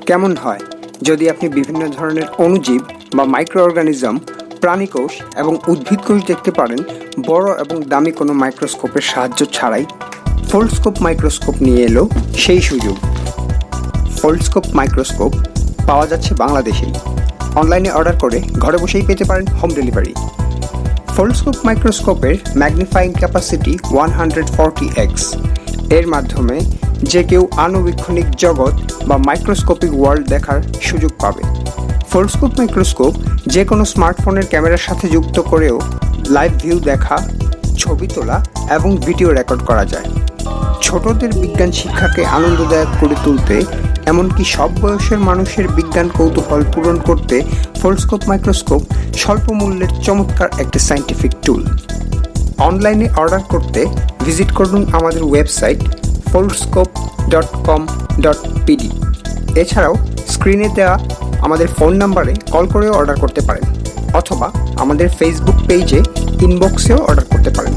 কেমন হয় যদি আপনি বিভিন্ন ধরনের অণুজীব বা মাইক্রো অর্গানিজম, প্রাণীকোষ এবং উদ্ভিদকোষ দেখতে পারেন বড় এবং দামি কোনো মাইক্রোস্কোপের সাহায্য ছাড়াই? ফোল্ডস্কোপ মাইক্রোস্কোপ নিয়ে এলো সেই সুযোগ। ফোল্ডস্কোপ মাইক্রোস্কোপ পাওয়া যাচ্ছে বাংলাদেশেই। অনলাইনে অর্ডার করে ঘরে বসেই পেতে পারেন হোম ডেলিভারি। ফোল্ডস্কোপ মাইক্রোস্কোপের ম্যাগনিফাইং ক্যাপাসিটি 140x। এর মাধ্যমে যে কেউ আণুবীক্ষণিক জগৎ বা মাইক্রোস্কোপিক ওয়ার্ল্ড দেখার সুযোগ পাবে। ফোল্ডস্কোপ মাইক্রোস্কোপ যে কোনো স্মার্টফোনের ক্যামেরার সাথে যুক্ত করেও লাইভ ভিউ দেখা, ছবি তোলা এবং ভিডিও রেকর্ড করা যায়। ছোটদের বিজ্ঞান শিক্ষাকে আনন্দদায়ক করে তুলতে, এমনকি সব বয়সের মানুষের বিজ্ঞান কৌতূহল পূরণ করতে ফোল্ডস্কোপ মাইক্রোস্কোপ স্বল্প মূল্যের চমৎকার একটি সায়েন্টিফিক টুল। অনলাইনে অর্ডার করতে ভিজিট করুন আমাদের ওয়েবসাইট foldscope.com.pd। এছাড়াও স্ক্রিনে দেওয়া আমাদের ফোন নাম্বারে কল করেও অর্ডার করতে পারেন, অথবা আমাদের ফেসবুক পেজে ইনবক্সেও অর্ডার করতে পারেন।